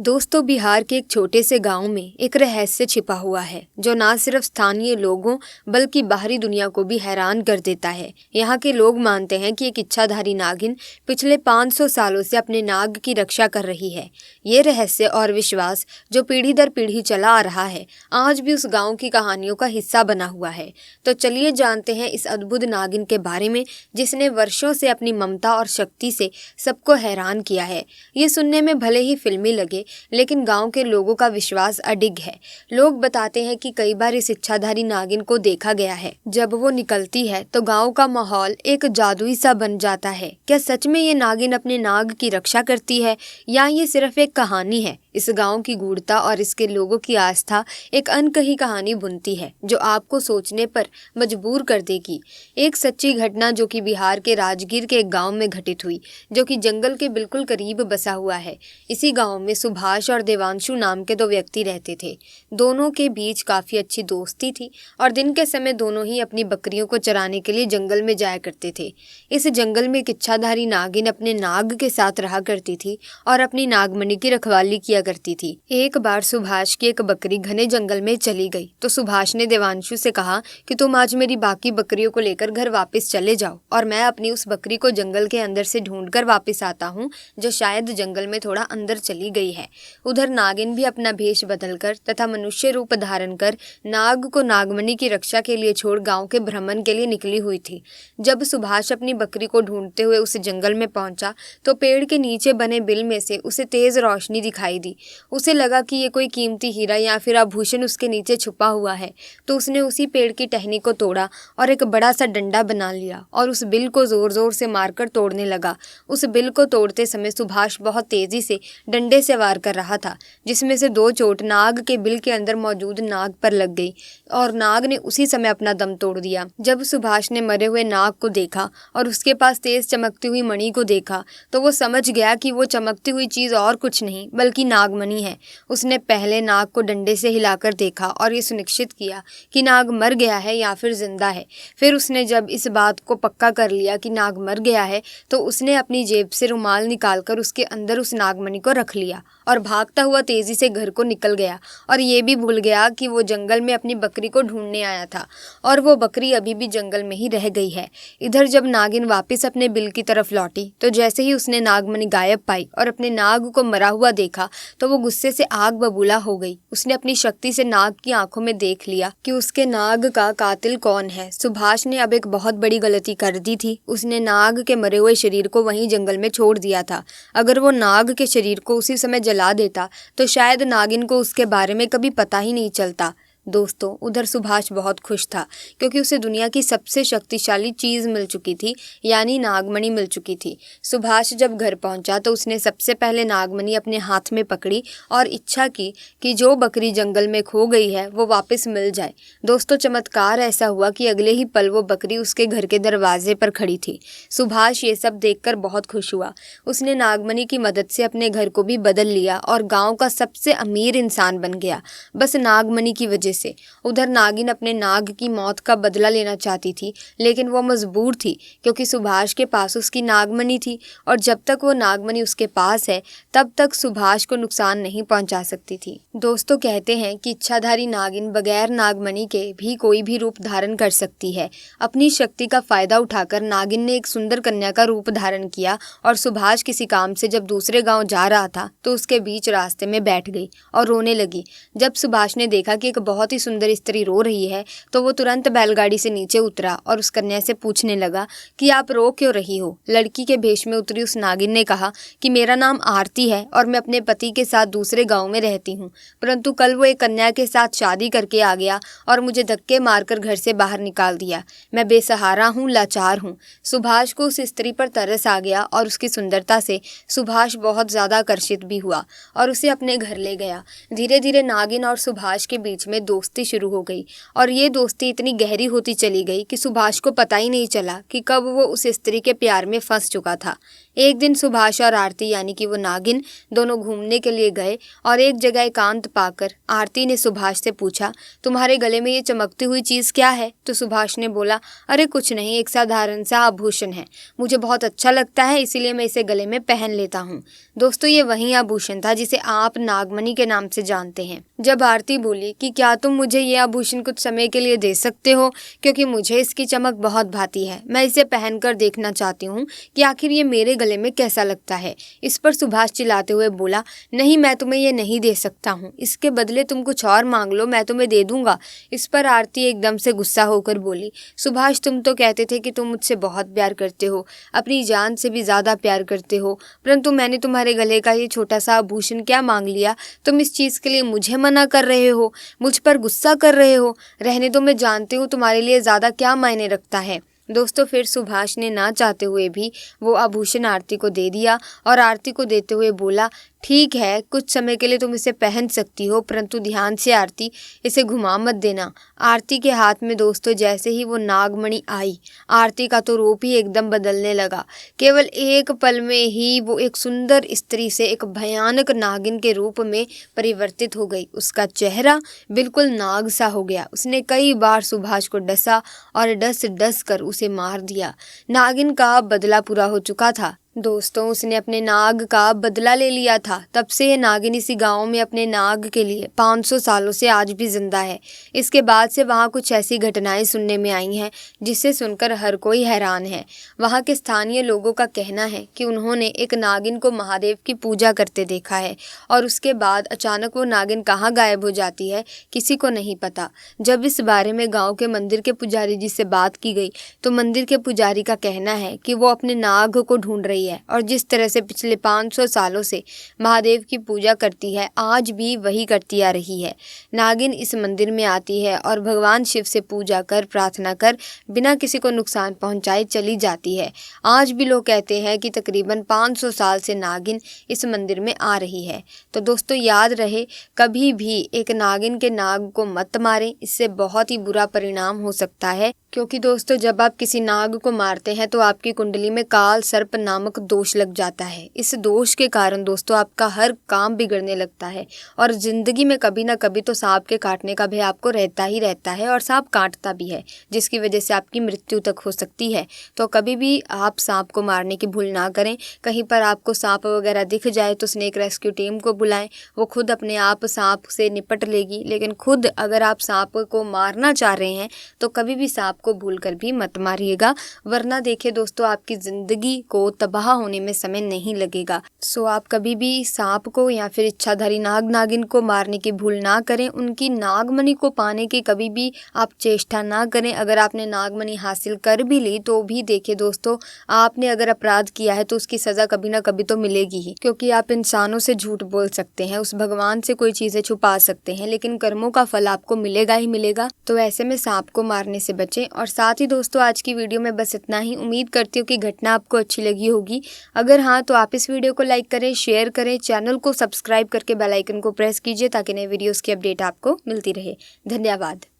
दोस्तों, बिहार के एक छोटे से गांव में एक रहस्य छिपा हुआ है जो ना सिर्फ स्थानीय लोगों बल्कि बाहरी दुनिया को भी हैरान कर देता है। यहाँ के लोग मानते हैं कि एक इच्छाधारी नागिन पिछले 500 सालों से अपने नाग की रक्षा कर रही है। ये रहस्य और विश्वास जो पीढ़ी दर पीढ़ी चला आ रहा है, आज भी उस गाँव की कहानियों का हिस्सा बना हुआ है। तो चलिए जानते हैं इस अद्भुत नागिन के बारे में, जिसने वर्षों से अपनी ममता और शक्ति से सबको हैरान किया है। ये सुनने में भले ही फिल्मी लगे, लेकिन गांव के लोगों का विश्वास अडिग है। लोग बताते हैं कि कई बार इस इच्छाधारी नागिन को देखा गया है। जब वो निकलती है तो गांव का माहौल एक जादुई सा बन जाता है। क्या सच में ये नागिन अपने नाग की रक्षा करती है या ये सिर्फ एक कहानी है? इस गांव की गूढ़ता और इसके लोगों की आस्था एक अनकही कहानी बुनती है जो आपको सोचने पर मजबूर कर देगी। एक सच्ची घटना जो कि बिहार के राजगीर के एक गांव में घटित हुई, जो कि जंगल के बिल्कुल करीब बसा हुआ है। इसी गांव में सुभाष और देवांशु नाम के दो व्यक्ति रहते थे। दोनों के बीच काफी अच्छी दोस्ती थी और दिन के समय दोनों ही अपनी बकरियों को चराने के लिए जंगल में जाया करते थे। इस जंगल में एक इच्छाधारी नागिन अपने नाग के साथ रहा करती थी और अपनी नागमणि की रखवाली किया करती थी। एक बार सुभाष की एक बकरी घने जंगल में चली गई तो सुभाष ने देवांशु से कहा कि तुम आज मेरी बाकी बकरियों को लेकर घर वापस चले जाओ और मैं अपनी उस बकरी को जंगल के अंदर से ढूंढकर वापस आता हूँ, जो शायद जंगल में थोड़ा अंदर चली गई है। उधर नागिन भी अपना भेष बदलकर तथा मनुष्य रूप धारण कर नाग को नागमणि की रक्षा के लिए छोड़ गांव के भ्रमण के लिए निकली हुई थी। जब सुभाष अपनी बकरी को ढूंढते हुए उस जंगल में पहुंचा तो पेड़ के नीचे बने बिल में से उसे तेज रोशनी दिखाई दी। उसे लगा कि ये कोई कीमती हीरा या फिर आभूषण उसके नीचे छुपा हुआ है, तो उसने उसी पेड़ की टहनी को तोड़ा और एक बड़ा सा डंडा बना लिया और उस बिल को जोर जोर से मारकर तोड़ने लगा। उस बिल को तोड़ते समय सुभाष बहुत तेजी से डंडे से वार कर रहा था, जिसमें से दो चोट नाग के बिल के अंदर मौजूद नाग पर लग गई और नाग ने उसी समय अपना दम तोड़ दिया। जब सुभाष ने मरे हुए नाग को देखा और उसके पास तेज चमकती हुई मणि को देखा तो वो समझ गया कि वो चमकती हुई चीज और कुछ नहीं बल्कि नागमणि है। उसने पहले नाग को डंडे से हिलाकर देखा और ये सुनिश्चित किया कि नाग मर गया है या फिर जिंदा है। फिर उसने जब इस बात को पक्का कर लिया कि नाग मर गया है तो उसने अपनी जेब से रुमाल निकालकर उसके अंदर उस नागमणि को रख लिया और भागता हुआ तेजी से घर को निकल गया और ये भी भूल गया कि वो जंगल में अपनी बकरी को ढूंढने आया था और वो बकरी अभी भी जंगल में ही रह गई है। इधर जब नागिन वापस अपने बिल की तरफ लौटी तो जैसे ही उसने नागमणि गायब पाई और अपने नाग को मरा हुआ देखा तो वो गुस्से से आग बबूला हो गई। उसने अपनी शक्ति से नाग की आंखों में देख लिया कि उसके नाग का कातिल कौन है। सुभाष ने अब एक बहुत बड़ी गलती कर दी थी। उसने नाग के मरे हुए शरीर को वहीं जंगल में छोड़ दिया था। अगर वो नाग के शरीर को उसी समय जला देता तो शायद नागिन को उसके बारे में कभी पता ही नहीं चलता। दोस्तों, उधर सुभाष बहुत खुश था क्योंकि उसे दुनिया की सबसे शक्तिशाली चीज मिल चुकी थी, यानी नागमणि मिल चुकी थी। सुभाष जब घर पहुंचा तो उसने सबसे पहले नागमणि अपने हाथ में पकड़ी और इच्छा की कि जो बकरी जंगल में खो गई है वो वापस मिल जाए। दोस्तों, चमत्कार ऐसा हुआ कि अगले ही पल वो बकरी उसके घर के दरवाजे पर खड़ी थी। सुभाष ये सब देखकर बहुत खुश हुआ। उसने नागमणि की मदद से अपने घर को भी बदल लिया और गाँव का सबसे अमीर इंसान बन गया, बस नागमणि की वजह से। उधर नागिन अपने नाग की मौत का बदला लेना चाहती थी, लेकिन वो मजबूर थी क्योंकि सुभाष के पास उसकी नागमणि थी और जब तक वो नागमणि उसके पास है तब तक सुभाष को नुकसान नहीं पहुंचा सकती थी। दोस्तों, कहते हैं कि इच्छाधारी नागिन बगैर नागमणि के भी कोई भी रूप धारण कर सकती है। अपनी शक्ति का फायदा उठाकर नागिन ने एक सुंदर कन्या का रूप धारण किया और सुभाष किसी काम से जब दूसरे गाँव जा रहा था तो उसके बीच रास्ते में बैठ गई और रोने लगी। जब सुभाष ने देखा कि एक बहुत ही सुंदर स्त्री रो रही है तो वो तुरंत बैलगाड़ी से नीचे उतरा और उस कन्या से पूछने लगा कि आप रो क्यों रही हो। लड़की के भेष में उतरी उस नागिन ने कहा कि मेरा नाम आरती है और मैं अपने पति के साथ दूसरे गांव में रहती हूँ, परंतु कल वो एक कन्या के साथ शादी करके आ गया और मुझे धक्के मारकर घर से बाहर निकाल दिया। मैं बेसहारा हूँ, लाचार हूँ। सुभाष को उस स्त्री पर तरस आ गया और उसकी सुंदरता से सुभाष बहुत ज्यादा आकर्षित भी हुआ और उसे अपने घर ले गया। धीरे धीरे नागिन और सुभाष के बीच में दोस्ती शुरू हो गई और ये दोस्ती इतनी गहरी होती चली गई कि सुभाष को पता ही नहीं चला कि कब वो उस स्त्री के प्यार में फंस चुका था। एक दिन सुभाष और आरती यानी कि वो नागिन दोनों घूमने के लिए गए और एक जगह एकांत पाकर आरती ने सुभाष से पूछा, तुम्हारे गले में ये चमकती हुई चीज़ क्या है? तो सुभाष ने बोला, अरे कुछ नहीं, एक साधारण सा आभूषण है, मुझे बहुत अच्छा लगता है इसीलिए मैं इसे गले में पहन लेता हूँ। दोस्तों ये वही आभूषण था जिसे आप नागमणि के नाम से जानते हैं। जब आरती बोली कि क्या तुम मुझे ये आभूषण कुछ समय के लिए दे सकते हो, क्योंकि मुझे इसकी चमक बहुत भाती है, मैं इसे पहनकर देखना चाहती हूँ कि आखिर ये मेरे गले में कैसा लगता है। इस पर सुभाष चिल्लाते हुए बोला, नहीं मैं तुम्हें ये नहीं दे सकता हूँ, इसके बदले तुम कुछ और मांग लो, मैं तुम्हें दे दूंगा। इस पर आरती एकदम से गुस्सा होकर बोली, सुभाष तुम तो कहते थे कि तुम मुझसे बहुत प्यार करते हो, अपनी जान से भी ज़्यादा प्यार करते हो, परंतु मैंने तुम्हारे गले का ये छोटा सा आभूषण क्या मांग लिया? तुम इस चीज़ के लिए मुझे मना कर रहे हो, मुझ पर गुस्सा कर रहे हो। रहने दो, मैं जानती हूँ तुम्हारे लिए ज़्यादा क्या मायने रखता है। दोस्तों फिर सुभाष ने ना चाहते हुए भी वो आभूषण आरती को दे दिया और आरती को देते हुए बोला, ठीक है कुछ समय के लिए तुम इसे पहन सकती हो, परंतु ध्यान से आरती, इसे घुमा मत देना। आरती के हाथ में दोस्तों जैसे ही वो नागमणि आई, आरती का तो रूप ही एकदम बदलने लगा। केवल एक पल में ही वो एक सुंदर स्त्री से एक भयानक नागिन के रूप में परिवर्तित हो गई। उसका चेहरा बिल्कुल नाग सा हो गया। उसने कई बार सुभाष को डसा और डस डस कर उसे मार दिया। नागिन का बदला पूरा हो चुका था। दोस्तों उसने अपने नाग का बदला ले लिया था। तब से ये नागिन इसी गांव में अपने नाग के लिए 500 सालों से आज भी जिंदा है। इसके बाद से वहाँ कुछ ऐसी घटनाएं सुनने में आई हैं जिसे सुनकर हर कोई हैरान है। वहाँ के स्थानीय लोगों का कहना है कि उन्होंने एक नागिन को महादेव की पूजा करते देखा है और उसके बाद अचानक वो नागिन कहाँ गायब हो जाती है किसी को नहीं पता। जब इस बारे में गाँव के मंदिर के पुजारी जी से बात की गई तो मंदिर के पुजारी का कहना है कि वो अपने नाग को ढूंढ रही है और जिस तरह से पिछले 500 सालों से महादेव की पूजा करती है आज भी वही करती आ रही है। नागिन इस मंदिर में आती है और भगवान शिव से पूजा कर प्रार्थना कर बिना किसी को नुकसान पहुंचाए चली जाती है। आज भी लोग कहते हैं कि तकरीबन 500 साल से नागिन इस मंदिर में आ रही है। तो दोस्तों याद रहे, कभी भी एक नागिन के नाग को मत मारें, इससे बहुत ही बुरा परिणाम हो सकता है। क्योंकि दोस्तों जब आप किसी नाग को मारते हैं तो आपकी कुंडली में काल सर्प नामक दोष लग जाता है। इस दोष के कारण दोस्तों आपका हर काम बिगड़ने लगता है और ज़िंदगी में कभी ना कभी तो सांप के काटने का भय आपको रहता ही रहता है और सांप काटता भी है, जिसकी वजह से आपकी मृत्यु तक हो सकती है। तो कभी भी आप सांप को मारने की भूल ना करें। कहीं पर आपको सांप वगैरह दिख जाए तो स्नेक रेस्क्यू टीम को बुलाएं, वो खुद अपने आप सांप से निपट लेगी। लेकिन खुद अगर आप सांप को मारना चाह रहे हैं तो कभी भी सांप को भूलकर भी मत मारिएगा, वरना देखिए दोस्तों आपकी ज़िंदगी को तबाह होने में समय नहीं लगेगा। सो आप कभी भी सांप को या फिर इच्छाधारी नाग नागिन को मारने की भूल ना करें। उनकी नागमणि को पाने की कभी भी आप चेष्टा ना करें। अगर आपने नागमणि हासिल कर भी ली तो भी देखिए दोस्तों, आपने अगर अपराध किया है तो उसकी सज़ा कभी ना कभी तो मिलेगी ही, क्योंकि आप इंसानों से झूठ बोल सकते हैं, उस भगवान से कोई चीज़ें छुपा सकते हैं, लेकिन कर्मों का फल आपको मिलेगा ही मिलेगा। तो ऐसे में सांप को मारने से बचें। और साथ ही दोस्तों आज की वीडियो में बस इतना ही। उम्मीद करती हूँ कि घटना आपको अच्छी लगी होगी। अगर हाँ तो आप इस वीडियो को लाइक करें, शेयर करें, चैनल को सब्सक्राइब करके बेल आइकन को प्रेस कीजिए ताकि नए वीडियोस की अपडेट आपको मिलती रहे। धन्यवाद।